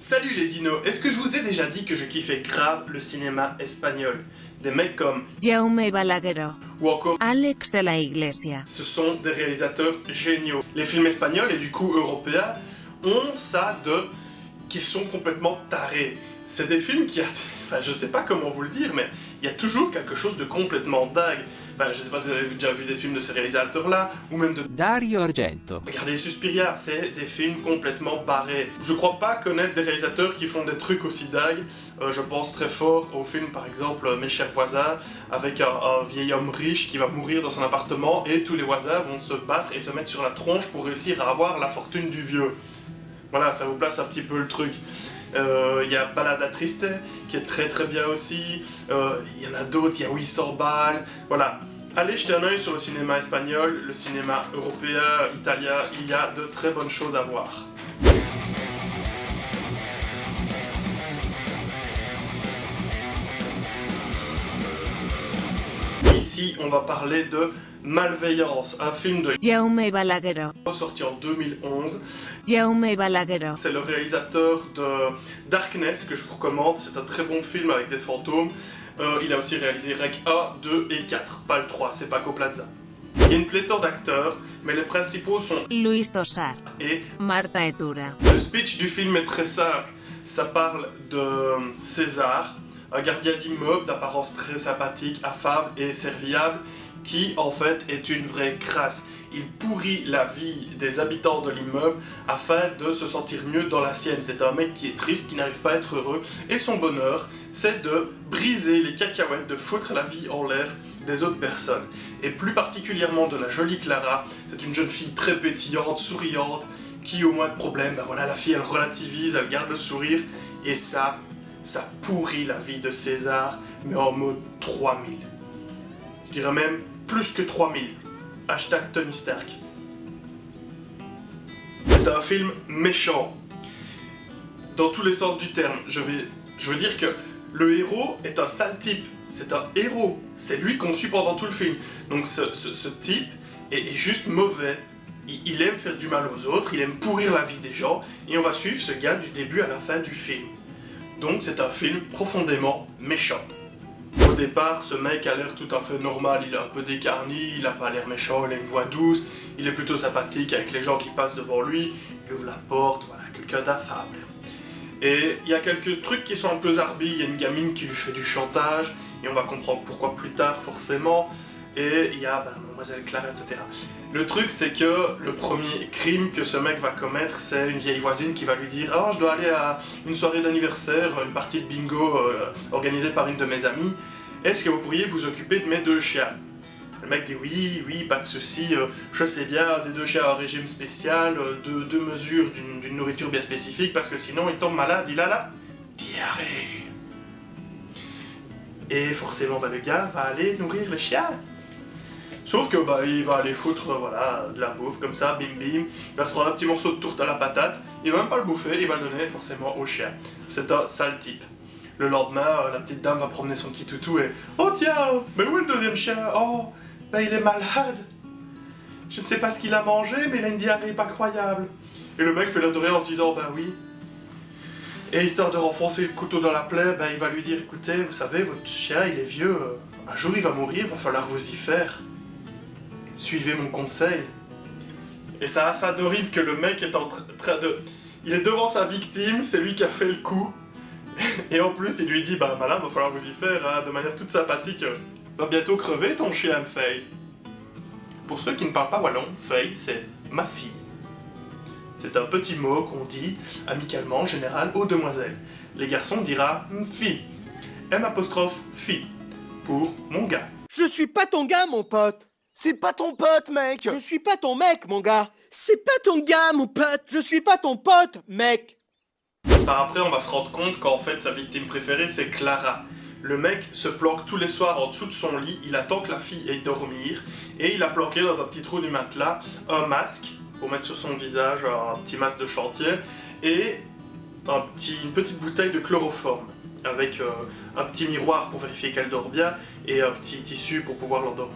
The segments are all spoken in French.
Salut les dinos, est-ce que je vous ai déjà dit que je kiffais grave le cinéma espagnol? Des mecs comme Jaume Balagueró, ou encore Alex de la Iglesia. ce sont des réalisateurs géniaux. Les films espagnols et du coup européens ont ça de qui sont complètement tarés. C'est des films qui enfin je sais pas comment vous le dire, mais il y a toujours quelque chose de complètement dingue. Enfin, je sais pas si vous avez déjà vu des films de ces réalisateurs-là, ou même de Dario Argento. Regardez Suspiria, c'est des films complètement barrés. Je crois pas connaître des réalisateurs qui font des trucs aussi dingues. Je pense très fort au film par exemple Mes chers voisins, avec un vieil homme riche qui va mourir dans son appartement et tous les voisins vont se battre et se mettre sur la tronche pour réussir à avoir la fortune du vieux. Voilà, ça vous place un petit peu le truc. Il y a Balada Triste qui est très très bien aussi. Il y en a d'autres, il y a 800 balles. Voilà. Allez jeter un œil sur le cinéma espagnol, le cinéma européen, italien, il y a de très bonnes choses à voir. Ici, on va parler de Malveillance, un film de Jaume Balagueró, sorti en 2011. Jaume Balagueró, C'est le réalisateur de Darkness que je vous recommande, c'est un très bon film avec des fantômes. Il a aussi réalisé Rec 1, 2 et 4, pas le 3, c'est Paco Plaza. Il y a une pléthore d'acteurs, mais les principaux sont Luis Tosar, et Marta Etura. le speech du film est très simple. Ça parle de César, un gardien d'immeuble d'apparence très sympathique, affable et serviable, qui en fait est une vraie crasse. Il pourrit la vie des habitants de l'immeuble afin de se sentir mieux dans la sienne. C'est un mec qui est triste, qui n'arrive pas à être heureux, et son bonheur, c'est de briser les cacahuètes, de foutre la vie en l'air des autres personnes. Et plus particulièrement de la jolie Clara, c'est une jeune fille très pétillante, souriante, qui au moins de problème, ben voilà, la fille elle relativise, elle garde le sourire, et ça pourrit la vie de César, mais en mode 3000. Je dirais même plus que 3000. Hashtag Tony Stark. C'est un film méchant. Dans tous les sens du terme. Je veux dire que le héros est un sale type. C'est un héros. C'est lui qu'on suit pendant tout le film. Donc ce type est juste mauvais. Il aime faire du mal aux autres, il aime pourrir la vie des gens, et on va suivre ce gars du début à la fin du film. Donc c'est un film profondément méchant. Au départ, ce mec a l'air tout à fait normal, il est un peu décarni, il a pas l'air méchant, il a une voix douce, il est plutôt sympathique avec les gens qui passent devant lui, il ouvre la porte, voilà, quelqu'un d'affable. Et il y a quelques trucs qui sont un peu zarbi, il y a une gamine qui lui fait du chantage, et on va comprendre pourquoi plus tard forcément, et il y a Mademoiselle Clara, etc. Le truc c'est que le premier crime que ce mec va commettre, c'est une vieille voisine qui va lui dire « Oh, je dois aller à une soirée d'anniversaire, une partie de bingo organisée par une de mes amies, est-ce que vous pourriez vous occuper de mes 2 chiens ?» Le mec dit « Oui, pas de souci, je sais bien, des 2 chiens à régime spécial, 2 mesures d'une nourriture bien spécifique, parce que sinon il tombe malade, il a la diarrhée. » Et forcément, le gars va aller nourrir le chien. Sauf que il va aller foutre voilà, de la bouffe comme ça, bim bim, il va se prendre un petit morceau de tourte à la patate, il va même pas le bouffer, il va le donner forcément au chien. C'est un sale type. Le lendemain, la petite dame va promener son petit toutou et « Oh tiens, mais où est le 2e chien? Oh, il est malade. Je ne sais pas ce qu'il a mangé, mais il a une diarrhée pas croyable. » Et le mec fait l'air de rien en se disant « Bah oui. » Et histoire de renfoncer le couteau dans la plaie, il va lui dire « Écoutez, vous savez, votre chien, il est vieux, un jour il va mourir, va falloir vous y faire. Suivez mon conseil. » Et ça a ça d'horrible que le mec est en train de... Il est devant sa victime, c'est lui qui a fait le coup. Et en plus, il lui dit, madame, va falloir vous y faire, hein, de manière toute sympathique. Va bientôt crever ton chien, Faye. Pour ceux qui ne parlent pas wallon, Faye, c'est ma fille. C'est un petit mot qu'on dit, amicalement, en général, aux demoiselles. Les garçons dira fille. M''fille. Pour mon gars. Je suis pas ton gars, mon pote. C'est pas ton pote, mec. Je suis pas ton mec, mon gars. C'est pas ton gars, mon pote. Je suis pas ton pote, mec. Par après, on va se rendre compte qu'en fait, sa victime préférée, c'est Clara. Le mec se planque tous les soirs en dessous de son lit, il attend que la fille aille dormir, et il a planqué dans un petit trou du matelas un masque, pour mettre sur son visage, un petit masque de chantier, et une petite bouteille de chloroforme, avec un petit miroir pour vérifier qu'elle dort bien, et un petit tissu pour pouvoir l'endormir.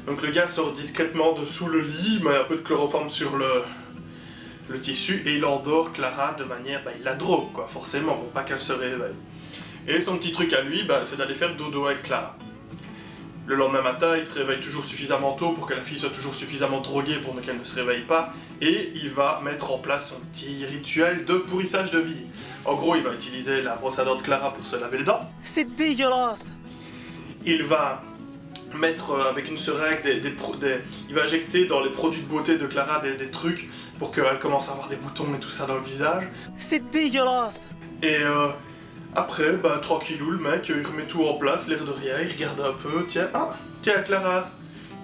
Donc le gars sort discrètement de sous le lit, met un peu de chloroforme sur le tissu et il endort Clara de manière, il la drogue quoi, forcément, pour pas qu'elle se réveille. Et son petit truc à lui, c'est d'aller faire dodo avec Clara. Le lendemain matin, il se réveille toujours suffisamment tôt pour que la fille soit toujours suffisamment droguée pour qu'elle ne se réveille pas, et il va mettre en place son petit rituel de pourrissage de vie. En gros, il va utiliser la brosse à dents de Clara pour se laver les dents. C'est dégueulasse. Il va mettre avec une seringue il va injecter dans les produits de beauté de Clara des trucs pour qu'elle commence à avoir des boutons et tout ça dans le visage. C'est dégueulasse. Et après, tranquillou, le mec, il remet tout en place, l'air de rien, il regarde un peu, tiens Clara,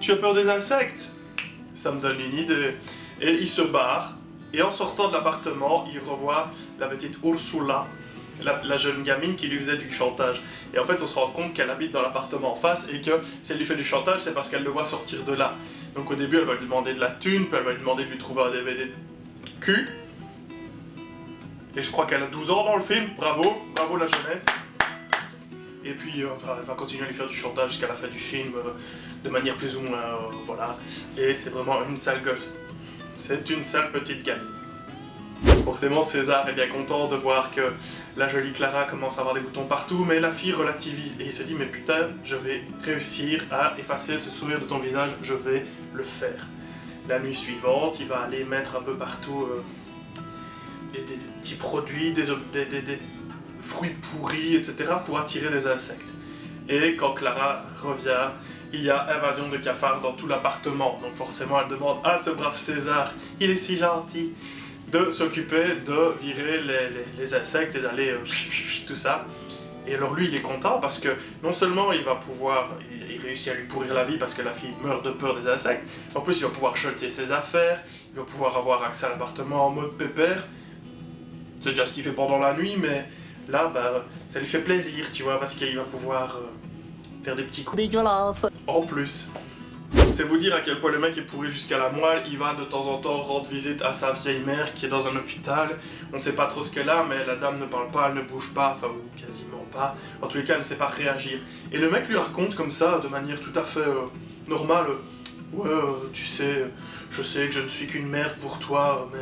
tu as peur des insectes? Ça me donne une idée. Et il se barre, et en sortant de l'appartement, il revoit la petite Ursula, la jeune gamine qui lui faisait du chantage. Et en fait, on se rend compte qu'elle habite dans l'appartement en face et que si elle lui fait du chantage, c'est parce qu'elle le voit sortir de là. Donc au début, elle va lui demander de la thune, puis elle va lui demander de lui trouver un DVD de cul. Et je crois qu'elle a 12 ans dans le film, bravo la jeunesse. Et puis elle va continuer à lui faire du chantage jusqu'à la fin du film, de manière plus ou moins, voilà. Et c'est vraiment une sale gosse. C'est une sale petite gamine. Forcément, César est bien content de voir que la jolie Clara commence à avoir des boutons partout, mais la fille relativise et il se dit mais putain, je vais réussir à effacer ce sourire de ton visage, je vais le faire. La nuit suivante, il va aller mettre un peu partout des petits produits, des fruits pourris, etc. pour attirer des insectes. Et quand Clara revient, il y a invasion de cafards dans tout l'appartement. Donc forcément, elle demande à ce brave César, il est si gentil, de s'occuper de virer les insectes et d'aller tout ça. Et alors lui, il est content parce que non seulement il va pouvoir, il réussit à lui pourrir la vie parce que la fille meurt de peur des insectes, en plus il va pouvoir jeter ses affaires, il va pouvoir avoir accès à l'appartement en mode pépère. C'est déjà ce qu'il fait pendant la nuit, mais là, ça lui fait plaisir, tu vois, parce qu'il va pouvoir faire des petits coups. Dégueulasse. En plus. C'est vous dire à quel point le mec est pourri jusqu'à la moelle. Il va de temps en temps rendre visite à sa vieille mère qui est dans un hôpital. On sait pas trop ce qu'elle a, mais la dame ne parle pas, elle ne bouge pas, enfin ou quasiment pas. En tous les cas, elle ne sait pas réagir. Et le mec lui raconte comme ça, de manière tout à fait normale. Ouais, tu sais, je sais que je ne suis qu'une merde pour toi, mais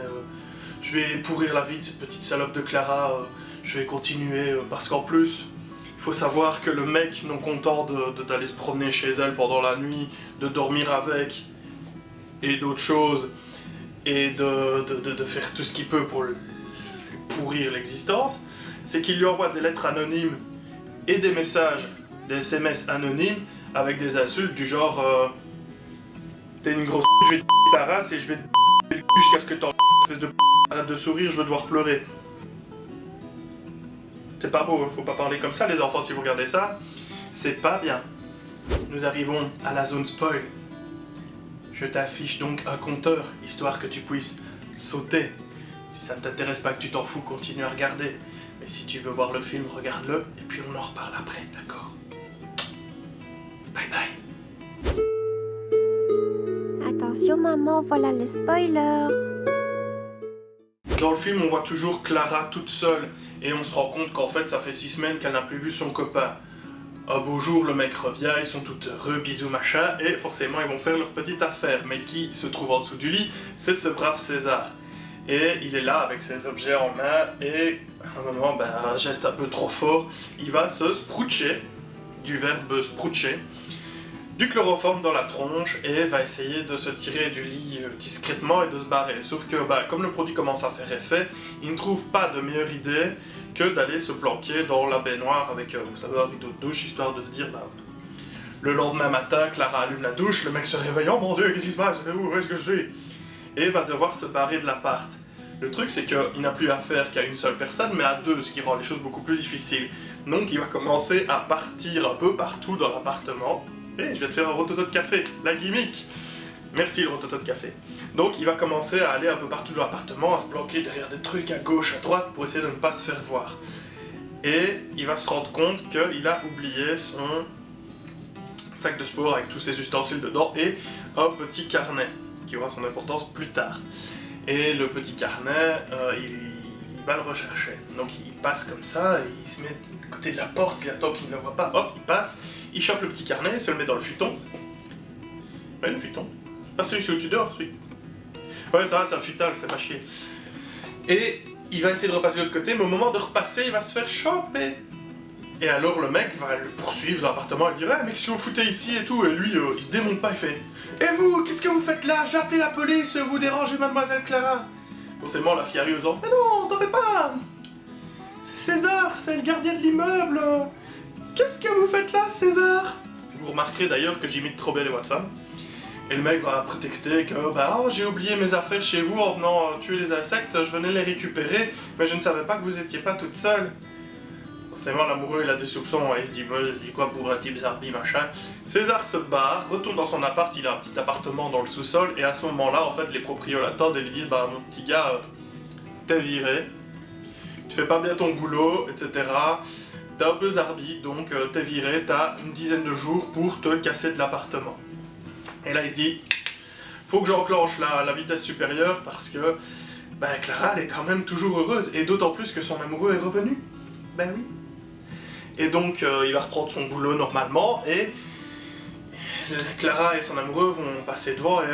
je vais pourrir la vie de cette petite salope de Clara. Je vais continuer, parce qu'en plus... Il faut savoir que le mec, non content d'aller se promener chez elle pendant la nuit, de dormir avec, et d'autres choses, et de faire tout ce qu'il peut pour lui pourrir l'existence, c'est qu'il lui envoie des lettres anonymes et des messages, des SMS anonymes, avec des insultes du genre t'es une grosse je vais te ta race et je vais te le cul jusqu'à ce que t'en espèce de arrête de sourire, je vais devoir pleurer. C'est pas beau, faut pas parler comme ça les enfants si vous regardez ça, c'est pas bien. Nous arrivons à la zone spoil. Je t'affiche donc un compteur, histoire que tu puisses sauter. Si ça ne t'intéresse pas, que tu t'en fous, continue à regarder. Mais si tu veux voir le film, regarde-le, et puis on en reparle après, d'accord? Bye bye. Attention maman, voilà les spoilers. Dans le film, on voit toujours Clara toute seule, et on se rend compte qu'en fait, ça fait 6 semaines qu'elle n'a plus vu son copain. Un beau jour, le mec revient, ils sont tous heureux, bisous machin, et forcément, ils vont faire leur petite affaire. Mais qui se trouve en dessous du lit? C'est ce brave César. Et il est là avec ses objets en main, et à un moment, un geste un peu trop fort, il va se sproucher, du verbe sproucher, du chloroforme dans la tronche et va essayer de se tirer du lit discrètement et de se barrer. Sauf que comme le produit commence à faire effet, il ne trouve pas de meilleure idée que d'aller se planquer dans la baignoire avec vous savez, un rideau de douche, histoire de se dire le lendemain matin, Clara allume la douche, le mec se réveille, oh mon dieu, qu'est-ce qui se passe? Où est-ce que je suis? Et va devoir se barrer de l'appart. Le truc c'est qu'il n'a plus affaire qu'à une seule personne, mais à deux, ce qui rend les choses beaucoup plus difficiles. Donc il va commencer à partir un peu partout dans l'appartement. Et je vais te faire un rototo de café, la gimmick. Merci le rototo de café. Donc il va commencer à aller un peu partout dans l'appartement, à se bloquer derrière des trucs à gauche, à droite, pour essayer de ne pas se faire voir. Et il va se rendre compte qu'il a oublié son sac de sport avec tous ses ustensiles dedans et un petit carnet, qui aura son importance plus tard. Et le petit carnet, il va le rechercher. Donc il passe comme ça, et il se met à côté de la porte, il attend qu'il ne le voit pas, hop, il passe, il chope le petit carnet, il se le met dans le futon. Ouais, le futon. Pas celui sur le tu dors, celui. Ouais, ça va, c'est un futal, fais pas chier. Et il va essayer de repasser de l'autre côté, mais au moment de repasser, il va se faire choper. Et alors le mec va le poursuivre dans l'appartement, il dit « Ah, mais qu'est-ce que vous foutez ici et tout ?» Et lui, il se démonte pas, il fait « Et vous, qu'est-ce que vous faites là? Je vais appeler la police, vous dérangez mademoiselle Clara !» Forcément, la fille arrive en disant « Mais non, t'en fais pas! C'est César, c'est le gardien de l'immeuble! Qu'est-ce que vous faites là, César ?» Vous remarquerez d'ailleurs que j'imite trop bien les voix de femme. Et le mec va prétexter que « Bah, oh, j'ai oublié mes affaires chez vous en venant tuer les insectes, je venais les récupérer, mais je ne savais pas que vous étiez pas toute seule. » Forcément, l'amoureux, il a des soupçons, il se dit quoi pour un type zarbi, machin. César se barre, retourne dans son appart, il a un petit appartement dans le sous-sol, et à ce moment-là, en fait, les proprios l'attendent et lui disent « Bah, mon petit gars, t'es viré, tu fais pas bien ton boulot, etc. T'es un peu zarbi, donc t'es viré, t'as une dizaine de jours pour te casser de l'appartement. » Et là, il se dit « Faut que j'enclenche la vitesse supérieure, parce que, bah, Clara, elle est quand même toujours heureuse, et d'autant plus que son amoureux est revenu. » Ben oui. Et donc, il va reprendre son boulot normalement, et Clara et son amoureux vont passer devant, et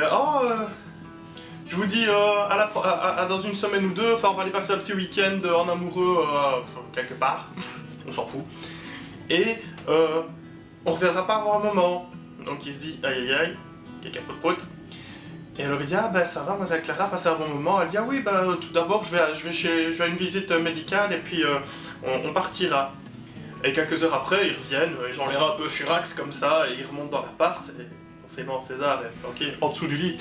je vous dis, dans une semaine ou deux, enfin, on va aller passer un petit week-end en amoureux quelque part, on s'en fout, et on reviendra pas avant un moment. Donc il se dit, aïe aïe aïe, quelqu'un peut prout. Et alors il dit, ah bah ça va, mademoiselle Clara, passez un bon moment. Elle dit, ah oui, bah tout d'abord, je vais à une visite médicale, et puis on partira. Et quelques heures après, ils reviennent, ils ont l'air un peu furax comme ça, et ils remontent dans l'appart, et forcément César est planqué en dessous du lit,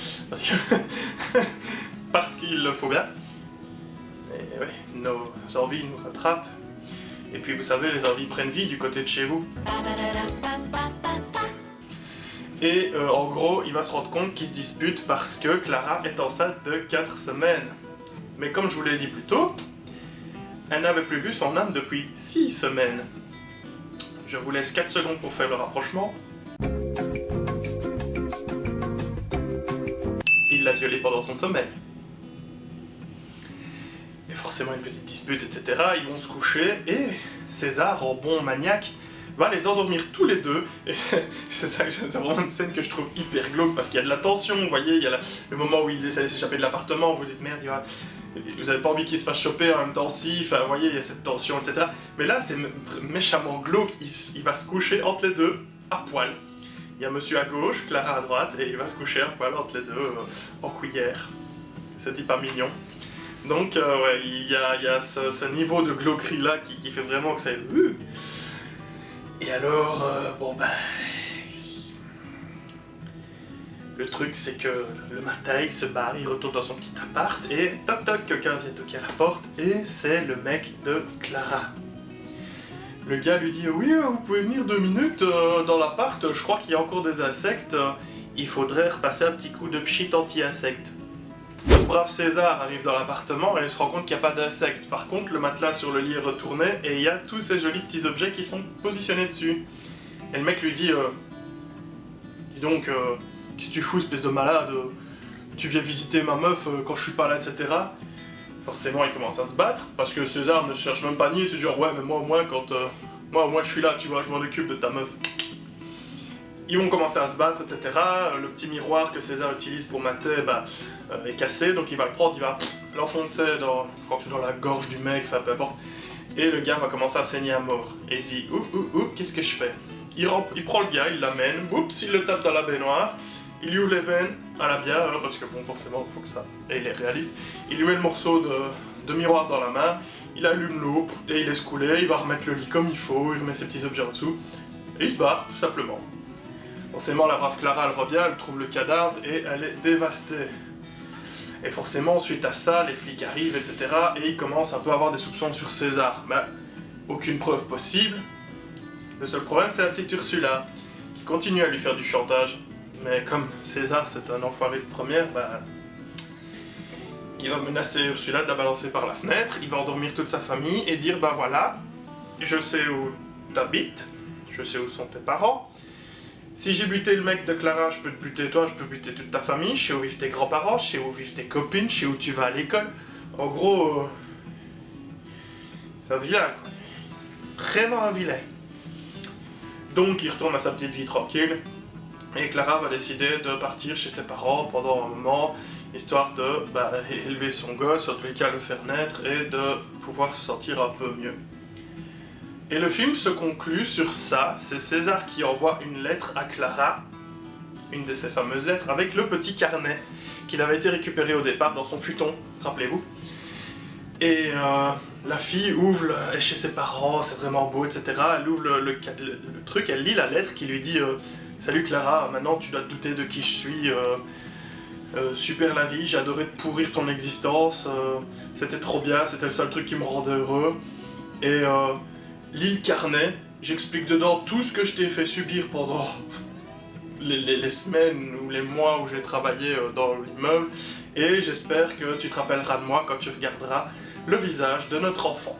parce qu'il le faut bien. Et oui, nos envies nous rattrapent. Et puis vous savez, les envies prennent vie du côté de chez vous. Et en gros, il va se rendre compte qu'ils se disputent parce que Clara est enceinte de 4 semaines. Mais comme je vous l'ai dit plus tôt, elle n'avait plus vu son âme depuis 6 semaines. Je vous laisse 4 secondes pour faire le rapprochement. Il l'a violée pendant son sommeil. Et forcément une petite dispute, etc. Ils vont se coucher et César, en bon maniaque, va les endormir tous les deux. Et c'est ça, c'est vraiment une scène que je trouve hyper glauque parce qu'il y a de la tension, vous voyez, il y a le moment où il essaie de s'échapper de l'appartement, vous vous dites merde, vous avez pas envie qu'il se fasse choper en même temps si, enfin vous voyez, il y a cette tension, etc. Mais là c'est méchamment glauque, il va se coucher entre les deux, à poil. Il y a monsieur à gauche, Clara à droite, et il va se coucher à poil entre les deux, en cuillère. C'est pas mignon. Donc ouais, il y a ce niveau de glauquerie là qui fait vraiment que ça... Et alors, bon ben... Le truc c'est que le matin il se barre, il retourne dans son petit appart et toc toc, quelqu'un vient toquer à la porte et c'est le mec de Clara. Le gars lui dit « Oui, vous pouvez venir 2 minutes dans l'appart, je crois qu'il y a encore des insectes, il faudrait repasser un petit coup de pchit anti-insectes. » Le brave César arrive dans l'appartement et il se rend compte qu'il n'y a pas d'insectes. Par contre, le matelas sur le lit est retourné et il y a tous ces jolis petits objets qui sont positionnés dessus. Et le mec lui dit « Dis donc, qu'est-ce que tu fous, espèce de malade? Tu viens visiter ma meuf quand je suis pas là, etc. » Forcément, il commence à se battre, parce que César ne cherche même pas nier, c'est genre « Ouais, mais moi au moins, quand moi je suis là, tu vois, je m'en occupe de ta meuf. » Ils vont commencer à se battre, etc. Le petit miroir que César utilise pour mater est cassé, donc il va le prendre, il va l'enfoncer dans, je crois que c'est dans la gorge du mec, enfin peu importe. Et le gars va commencer à saigner à mort. Et il se dit, qu'est-ce que je fais? Il prend le gars, il l'amène, oups, il le tape dans la baignoire, il lui ouvre les veines à la bière, parce que bon, forcément, il faut que ça... Et il est réaliste. Il lui met le morceau de miroir dans la main, il allume l'eau, et il laisse couler, il va remettre le lit comme il faut, il remet ses petits objets en dessous, et il se barre, tout simplement. Forcément, la brave Clara, elle revient, elle trouve le cadavre et elle est dévastée. Et forcément, suite à ça, les flics arrivent, etc. Et ils commencent un peu à avoir des soupçons sur César. Mais aucune preuve possible. Le seul problème, c'est la petite Ursula, qui continue à lui faire du chantage. Mais comme César, c'est un enfoiré de première, il va menacer Ursula de la balancer par la fenêtre, il va endormir toute sa famille et dire, voilà, je sais où t'habites, je sais où sont tes parents. Si j'ai buté le mec de Clara, je peux te buter toi, je peux buter toute ta famille, je sais où vivent tes grands-parents, je sais où vivent tes copines, je sais où tu vas à l'école. En gros, c'est un vilain, quoi. Vraiment un vilain. Donc il retourne à sa petite vie tranquille, et Clara va décider de partir chez ses parents pendant un moment. histoire de élever son gosse, en tous les cas le faire naître, et de pouvoir se sentir un peu mieux. Et le film se conclut sur ça, c'est César qui envoie une lettre à Clara, une de ses fameuses lettres, avec le petit carnet qu'il avait été récupéré au départ dans son futon, rappelez-vous. Et la fille ouvre, elle est chez ses parents, c'est vraiment beau, etc. Elle ouvre le truc, elle lit la lettre qui lui dit « Salut Clara, maintenant tu dois te douter de qui je suis, super la vie, j'ai adoré te pourrir ton existence, c'était trop bien, c'était le seul truc qui me rendait heureux. Et lis le carnet, j'explique dedans tout ce que je t'ai fait subir pendant les semaines ou les mois où j'ai travaillé dans l'immeuble, et j'espère que tu te rappelleras de moi quand tu regarderas le visage de notre enfant. »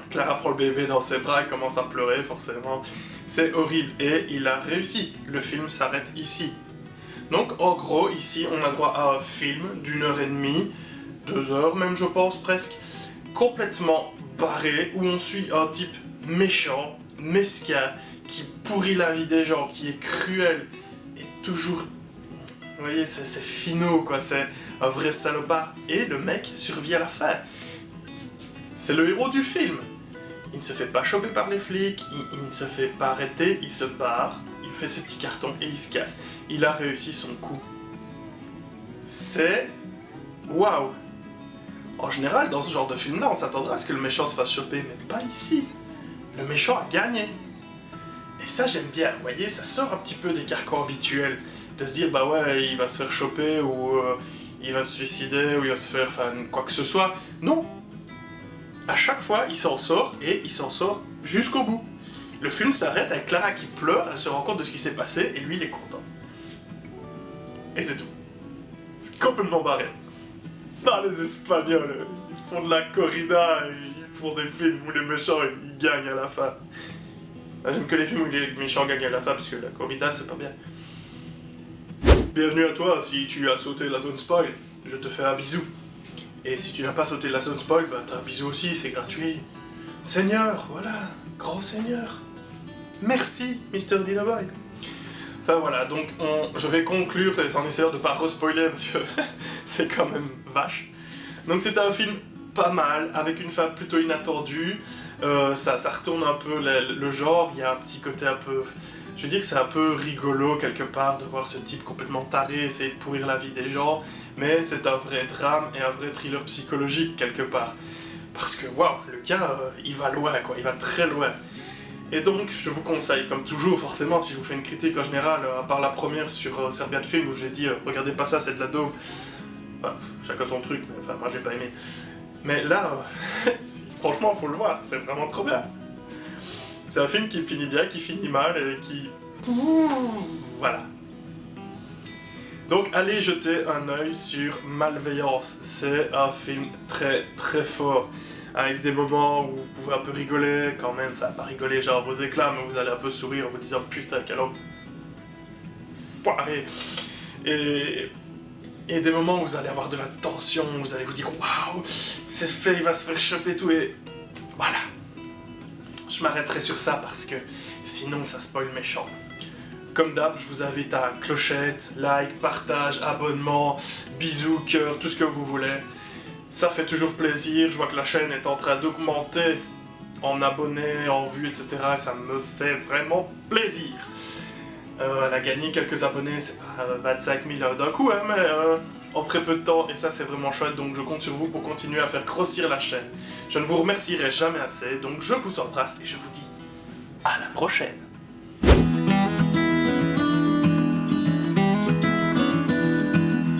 Clara prend le bébé dans ses bras et commence à pleurer, forcément. C'est horrible, et il a réussi. Le film s'arrête ici. Donc, en gros, ici, on a droit à un film d'1h30, 2 heures même, je pense, presque, complètement barré, où on suit un type méchant, mesquin, qui pourrit la vie des gens, qui est cruel, et toujours... Vous voyez, c'est finot, quoi, c'est un vrai salopard. Et le mec survit à la fin. C'est le héros du film. Il ne se fait pas choper par les flics, il ne se fait pas arrêter, il se barre, il fait ses petits cartons et il se casse. Il a réussi son coup. C'est... waouh! En général, dans ce genre de film-là, on s'attendra à ce que le méchant se fasse choper, mais pas ici. Le méchant a gagné. Et ça, j'aime bien, vous voyez, ça sort un petit peu des carcans habituels. De se dire, bah ouais, il va se faire choper, ou il va se suicider, ou il va se faire, enfin, quoi que ce soit. Non! À chaque fois, il s'en sort, et il s'en sort jusqu'au bout. Le film s'arrête avec Clara qui pleure, elle se rend compte de ce qui s'est passé, et lui, il est content. Et c'est tout. C'est complètement barré. Ah, les Espagnols, ils font de la corrida, et ils font des films où les méchants, ils gagnent à la fin. J'aime que les films où les méchants gagnent à la fin, parce que la corrida, c'est pas bien. Bienvenue à toi, si tu as sauté la zone spoil, je te fais un bisou. Et si tu n'as pas sauté la zone spoil, bah t'as un bisou aussi, c'est gratuit. Seigneur, voilà, grand seigneur. Merci, Mr. Dinoboy. Enfin voilà, donc je vais conclure en essayant de pas re-spoiler, parce que c'est quand même vache. Donc c'était un film pas mal, avec une fin plutôt inattendue. Ça retourne un peu le genre, il y a un petit côté un peu... Je veux dire que c'est un peu rigolo quelque part de voir ce type complètement taré essayer de pourrir la vie des gens, mais c'est un vrai drame et un vrai thriller psychologique quelque part. Parce que waouh, le gars, il va loin quoi, il va très loin. Et donc, je vous conseille, comme toujours, forcément, si je vous fais une critique en général, à part la première sur Serbian Film où j'ai dit regardez pas ça, c'est de la daube. Enfin, chacun son truc, mais enfin, moi j'ai pas aimé. Mais là, franchement, faut le voir, c'est vraiment trop bien. C'est un film qui finit bien, qui finit mal et qui... Voilà. Donc allez jeter un œil sur Malveillance. C'est un film très très fort. Avec des moments où vous pouvez un peu rigoler quand même. Enfin, pas rigoler genre vos éclats, mais vous allez un peu sourire en vous disant putain, quel homme foiré. Et des moments où vous allez avoir de la tension, où vous allez vous dire waouh, c'est fait, il va se faire choper tout et... Voilà. Je m'arrêterai sur ça parce que sinon ça spoil méchant. Comme d'hab, je vous invite à clochette, like, partage, abonnement, bisous, cœur, tout ce que vous voulez. Ça fait toujours plaisir, je vois que la chaîne est en train d'augmenter en abonnés, en vues, etc. Et ça me fait vraiment plaisir. Elle a gagné quelques abonnés, c'est pas 25 000 d'un coup, hein, mais en très peu de temps, et ça c'est vraiment chouette, donc je compte sur vous pour continuer à faire grossir la chaîne. Je ne vous remercierai jamais assez, donc je vous embrasse et je vous dis à la prochaine.